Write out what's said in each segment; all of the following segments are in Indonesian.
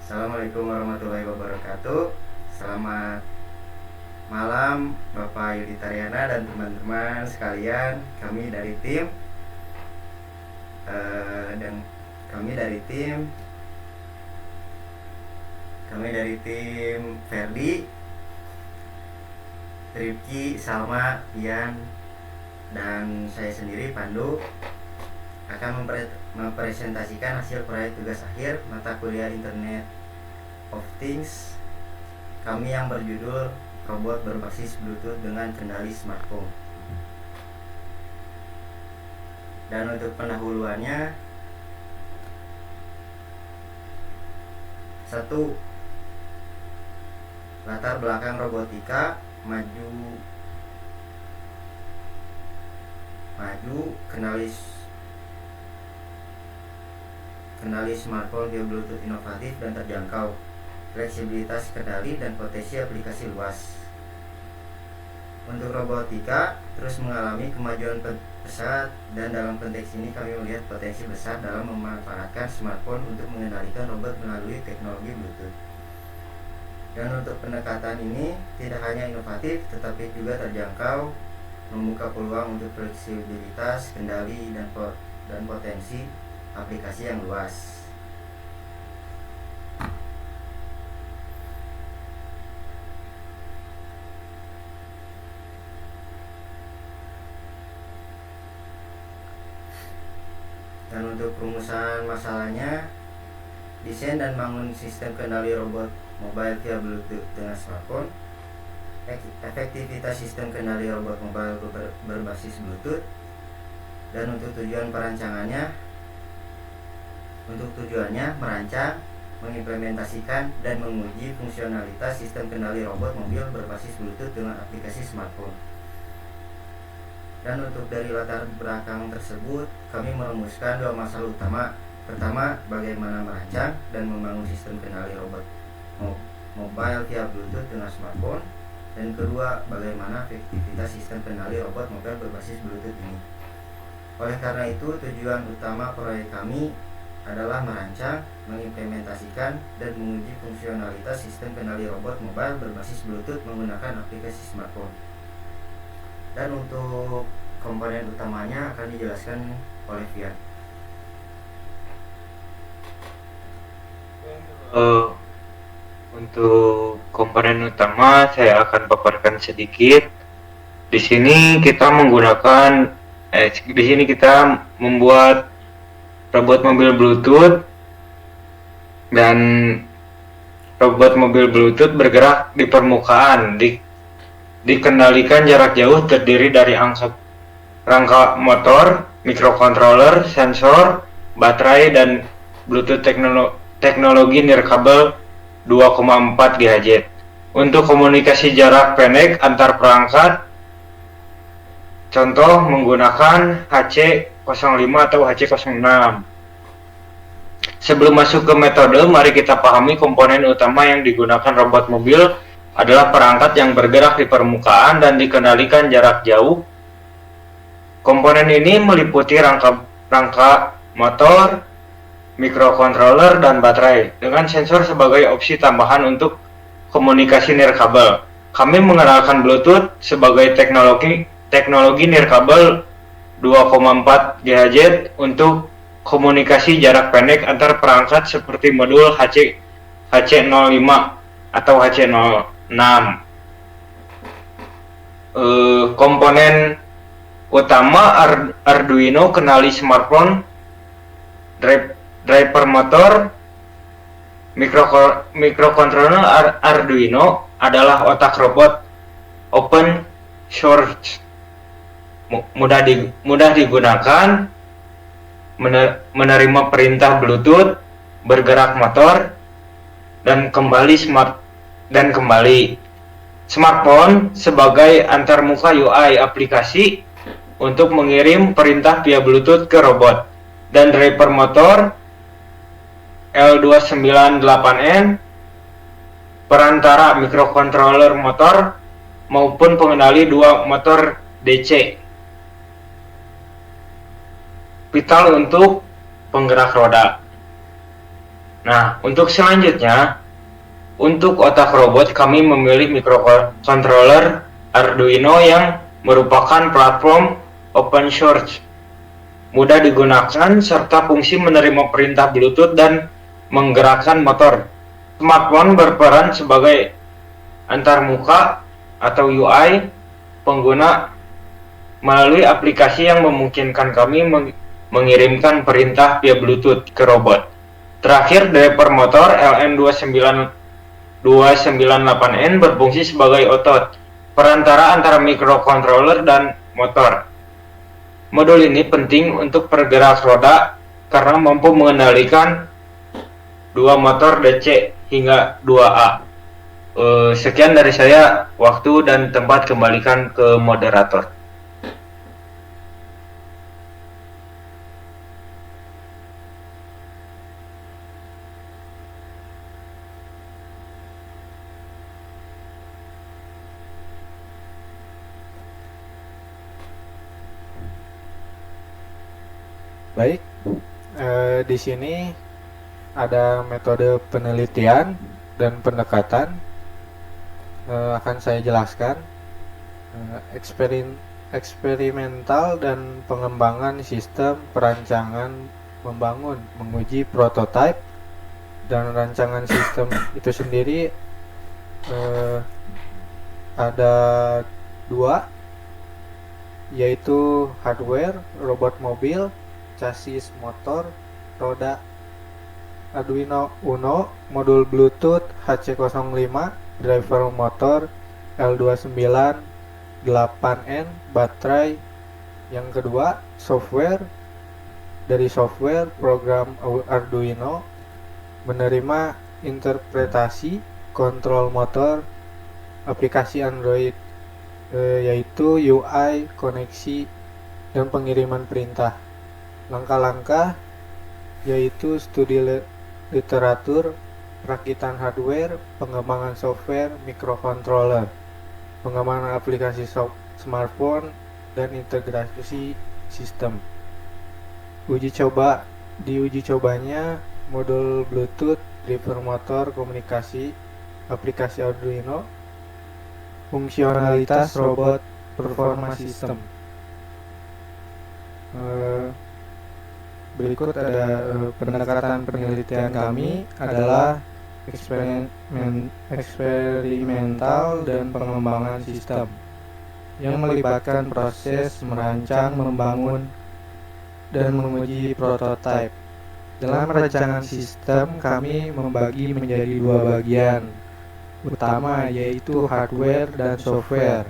Assalamualaikum warahmatullahi wabarakatuh. Selamat malam Bapak Yudi Taryana dan teman-teman sekalian. Kami dari tim dan kami dari tim Ferdi, Rifki, Salma, Ian, dan saya sendiri Pandu akan mempresentasikan hasil proyek tugas akhir mata kuliah Internet of Things kami yang berjudul robot berbasis Bluetooth dengan kendali smartphone. Dan untuk pendahuluannya, 1. Latar belakang robotika maju kendali smartphone via Bluetooth inovatif dan terjangkau, fleksibilitas kendali dan potensi aplikasi luas. Untuk robotika terus mengalami kemajuan pesat, dan dalam konteks ini kami melihat potensi besar dalam memanfaatkan smartphone untuk mengendalikan robot melalui teknologi Bluetooth. Dan untuk pendekatan ini tidak hanya inovatif tetapi juga terjangkau, membuka peluang untuk fleksibilitas kendali dan potensi aplikasi yang luas. Dan untuk perumusan masalahnya, desain dan bangun sistem kendali robot mobile via Bluetooth dengan smartphone, efektivitas sistem kendali robot mobile berbasis Bluetooth, dan untuk tujuannya merancang, mengimplementasikan, dan menguji fungsionalitas sistem kendali robot mobil berbasis Bluetooth dengan aplikasi smartphone. Dan untuk dari latar belakang tersebut, kami merumuskan 2 masalah utama. Pertama, bagaimana merancang dan membangun sistem kendali robot mobile via Bluetooth dengan smartphone. Dan kedua, bagaimana efektivitas sistem kendali robot mobile berbasis Bluetooth ini. Oleh karena itu, tujuan utama proyek kami adalah merancang, mengimplementasikan, dan menguji fungsionalitas sistem kendali robot mobile berbasis Bluetooth menggunakan aplikasi smartphone. Dan untuk komponen utamanya akan dijelaskan oleh Fian. Untuk komponen utama saya akan paparkan sedikit. Di sini kita membuat robot mobil Bluetooth, dan robot mobil Bluetooth bergerak di permukaan, dikendalikan jarak jauh, terdiri dari rangka motor, microcontroller, sensor, baterai, dan Bluetooth teknologi nirkabel 2,4 GHz. Untuk komunikasi jarak pendek antar perangkat, contoh menggunakan HC05 atau HC06. Sebelum masuk ke metode, mari kita pahami komponen utama yang digunakan robot mobil adalah perangkat yang bergerak di permukaan dan dikendalikan jarak jauh. Komponen ini meliputi rangka motor, microcontroller, dan baterai, dengan sensor sebagai opsi tambahan untuk komunikasi nirkabel. Kami mengenalkan Bluetooth sebagai teknologi nirkabel 2,4 GHz untuk komunikasi jarak pendek antar perangkat seperti modul HC05 atau HC06. Komponen utama Arduino kendali smartphone, driver motor, microcontroller. Arduino adalah otak robot open source, mudah digunakan, menerima perintah Bluetooth, bergerak motor, dan kembali smartphone sebagai antarmuka UI aplikasi untuk mengirim perintah via Bluetooth ke robot, dan driver motor L298N perantara microcontroller motor maupun pengendali 2 motor DC, vital untuk penggerak roda. Nah, untuk selanjutnya, untuk otak robot kami memilih microcontroller Arduino yang merupakan platform open source, mudah digunakan serta fungsi menerima perintah Bluetooth dan menggerakkan motor. Smartphone berperan sebagai antarmuka atau UI pengguna melalui aplikasi yang memungkinkan kami mengirimkan perintah via Bluetooth ke robot. Terakhir, driver motor LN298N berfungsi sebagai otot perantara antara microcontroller dan motor. Modul ini penting untuk pergerak roda karena mampu mengendalikan dua motor DC hingga 2A. Sekian dari saya, waktu dan tempat kembalikan ke moderator. Baik, di sini ada metode penelitian dan pendekatan. Akan saya jelaskan. Eksperimental dan pengembangan sistem perancangan membangun, menguji prototipe dan rancangan sistem itu sendiri ada dua, yaitu hardware, robot mobil, chassis motor, roda. Arduino Uno, modul Bluetooth HC05, driver motor L298N, baterai. Yang kedua, software. Dari software, program Arduino menerima interpretasi kontrol motor aplikasi Android, yaitu UI, koneksi, dan pengiriman perintah. Langkah-langkah yaitu studi literatur, perakitan hardware, pengembangan software, microcontroller, pengembangan aplikasi smartphone, dan integrasi sistem. Di uji cobanya, modul Bluetooth, driver motor, komunikasi, aplikasi Arduino, fungsionalitas robot, performa sistem. Berikut ada pendekatan penelitian kami adalah eksperimental dan pengembangan sistem yang melibatkan proses merancang, membangun, dan menguji prototipe. Dalam rancangan sistem kami membagi menjadi dua bagian utama, yaitu hardware dan software.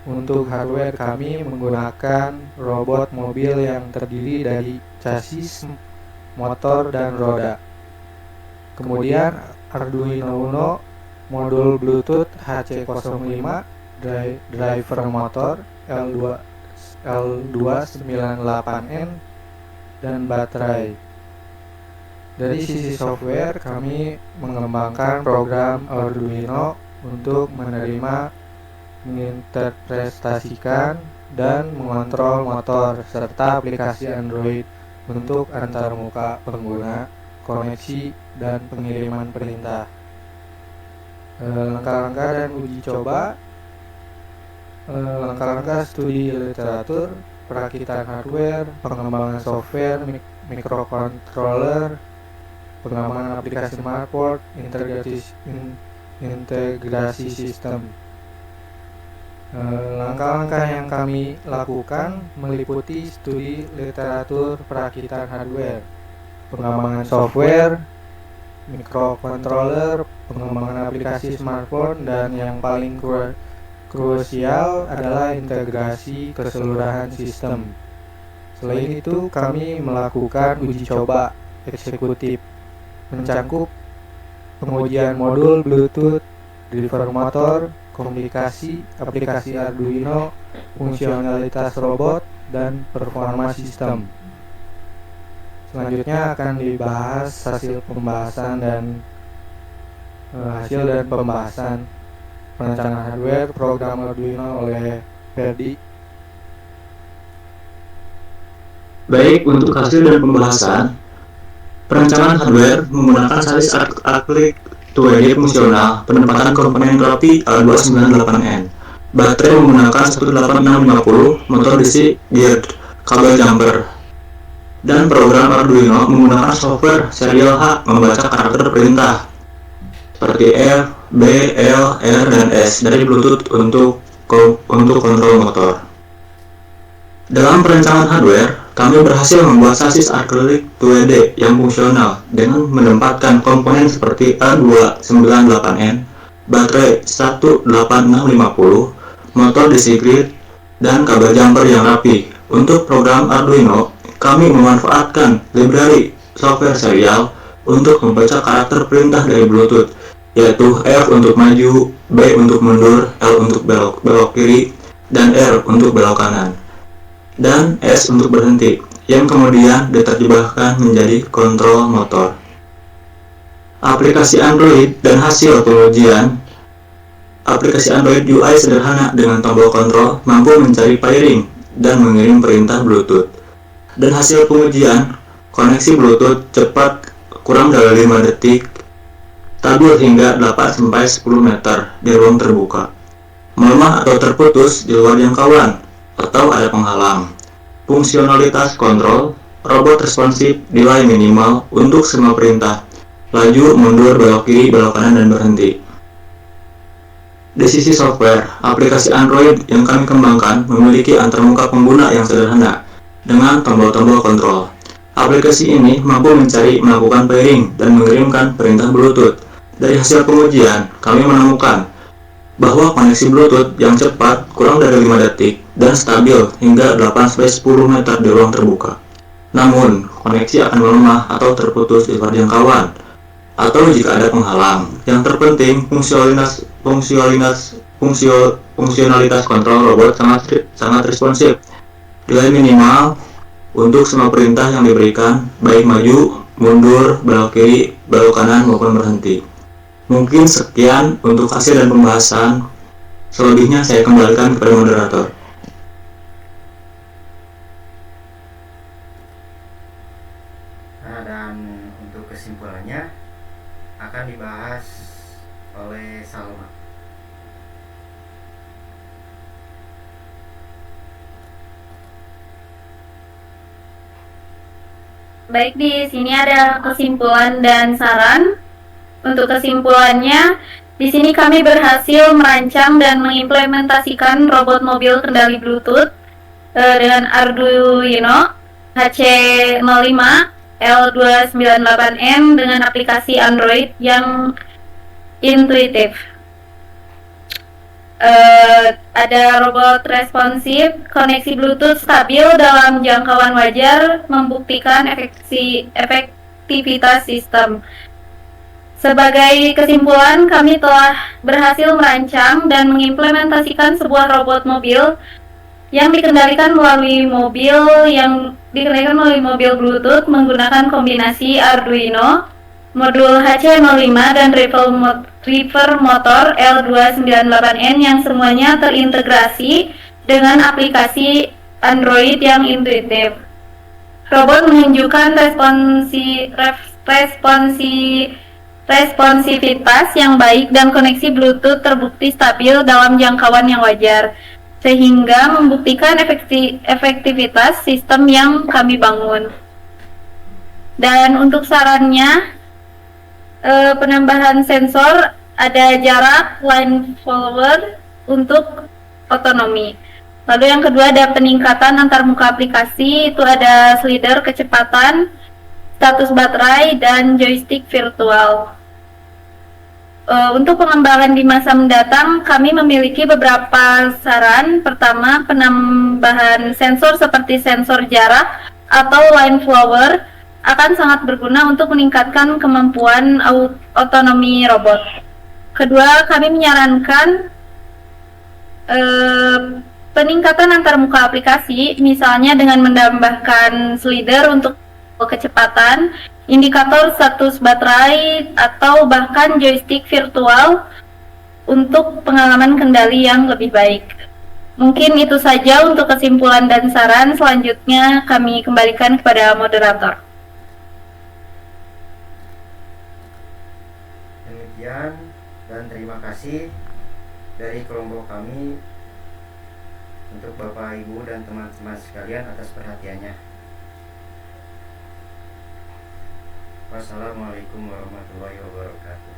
Untuk hardware kami menggunakan robot mobil yang terdiri dari chassis, motor, dan roda. Kemudian Arduino Uno, modul Bluetooth HC05, driver motor L298N, dan baterai. Dari sisi software kami mengembangkan program Arduino untuk menerima, menginterpretasikan, dan mengontrol motor serta aplikasi Android untuk antarmuka pengguna, koneksi, dan pengiriman perintah. Langkah-langkah dan uji coba. Langkah-langkah studi literatur, perakitan hardware, pengembangan software, microcontroller, pengembangan aplikasi smartphone, integrasi sistem. Langkah-langkah yang kami lakukan meliputi studi literatur perakitan hardware, pengembangan software, microcontroller, pengembangan aplikasi smartphone, dan yang paling krusial adalah integrasi keseluruhan sistem. Selain itu, kami melakukan uji coba eksekutif mencakup pengujian modul Bluetooth, driver motor, komunikasi, aplikasi Arduino, fungsionalitas robot, dan performa sistem. Selanjutnya akan dibahas hasil dan pembahasan perancangan hardware program Arduino oleh Ferdi. Baik, untuk hasil dan pembahasan Perancangan hardware menggunakan sasis akrilik 2D fungsional, penempatan komponen rapi L298N. Baterai menggunakan 18650, motor DC geared, kabel jumper. Dan program Arduino menggunakan software serial H membaca karakter perintah seperti F, B, L, R, dan S dari Bluetooth untuk kontrol motor. Dalam perancangan hardware, kami berhasil membuat sasis akrilik 2D yang fungsional dengan menempatkan komponen seperti A298N, baterai 18650, motor DC grid, dan kabel jumper yang rapi. Untuk program Arduino, kami memanfaatkan library software serial untuk membaca karakter perintah dari Bluetooth, yaitu F untuk maju, B untuk mundur, L untuk belok kiri, dan R untuk belok kanan, dan S untuk berhenti, yang kemudian diterjemahkan menjadi kontrol motor. Aplikasi Android dan hasil pengujian. Aplikasi Android UI sederhana dengan tombol kontrol mampu mencari pairing dan mengirim perintah Bluetooth. Dan hasil pengujian, koneksi Bluetooth cepat kurang dari 5 detik, stabil hingga 8-10 meter di ruang terbuka, melemah atau terputus di luar jangkauan, atau ada penghalang. Fungsionalitas kontrol, robot responsif nilai minimal untuk semua perintah, laju, mundur, belok kiri, belok kanan, dan berhenti. Di sisi software, aplikasi Android yang kami kembangkan memiliki antarmuka pengguna yang sederhana dengan tombol-tombol kontrol. Aplikasi ini mampu mencari, melakukan pairing, dan mengirimkan perintah Bluetooth. Dari hasil pengujian, kami menemukan bahwa koneksi Bluetooth yang cepat kurang dari 5 detik dan stabil hingga 8-10 meter di ruang terbuka. Namun, koneksi akan melemah atau terputus di luar jangkauan, atau jika ada penghalang. Yang terpenting, fungsionalitas kontrol robot sangat responsif. Nilai minimal untuk semua perintah yang diberikan, baik maju, mundur, belok kiri, belok kanan, maupun berhenti. Mungkin sekian untuk hasil dan pembahasan. Selebihnya saya kembalikan kepada moderator. Nah, dan untuk kesimpulannya akan dibahas oleh Salma. Baik, di sini ada kesimpulan dan saran. Untuk kesimpulannya, di sini kami berhasil merancang dan mengimplementasikan robot mobil kendali Bluetooth dengan Arduino HC05 L298N dengan aplikasi Android yang intuitif. Ada robot responsif, koneksi Bluetooth stabil dalam jangkauan wajar, membuktikan efektivitas sistem. Sebagai kesimpulan, kami telah berhasil merancang dan mengimplementasikan sebuah robot mobil yang dikendalikan melalui mobil Bluetooth menggunakan kombinasi Arduino, modul HC05 dan driver motor L298N yang semuanya terintegrasi dengan aplikasi Android yang intuitif. Robot menunjukkan responsivitas yang baik dan koneksi Bluetooth terbukti stabil dalam jangkauan yang wajar, sehingga membuktikan efektivitas sistem yang kami bangun. Dan untuk sarannya, penambahan sensor, ada jarak, line follower untuk otonomi. Lalu yang kedua ada peningkatan antarmuka aplikasi, itu ada slider kecepatan, status baterai, dan joystick virtual. Untuk pengembangan di masa mendatang, kami memiliki beberapa saran. Pertama, penambahan sensor seperti sensor jarak atau line follower akan sangat berguna untuk meningkatkan kemampuan otonomi robot. Kedua, kami menyarankan peningkatan antarmuka aplikasi, misalnya dengan menambahkan slider untuk kecepatan, indikator status baterai, atau bahkan joystick virtual untuk pengalaman kendali yang lebih baik. Mungkin itu saja untuk kesimpulan dan saran. Selanjutnya kami kembalikan kepada moderator. Demikian dan terima kasih dari kelompok kami untuk Bapak, Ibu, dan teman-teman sekalian atas perhatiannya. Wassalamualaikum warahmatullahi wabarakatuh.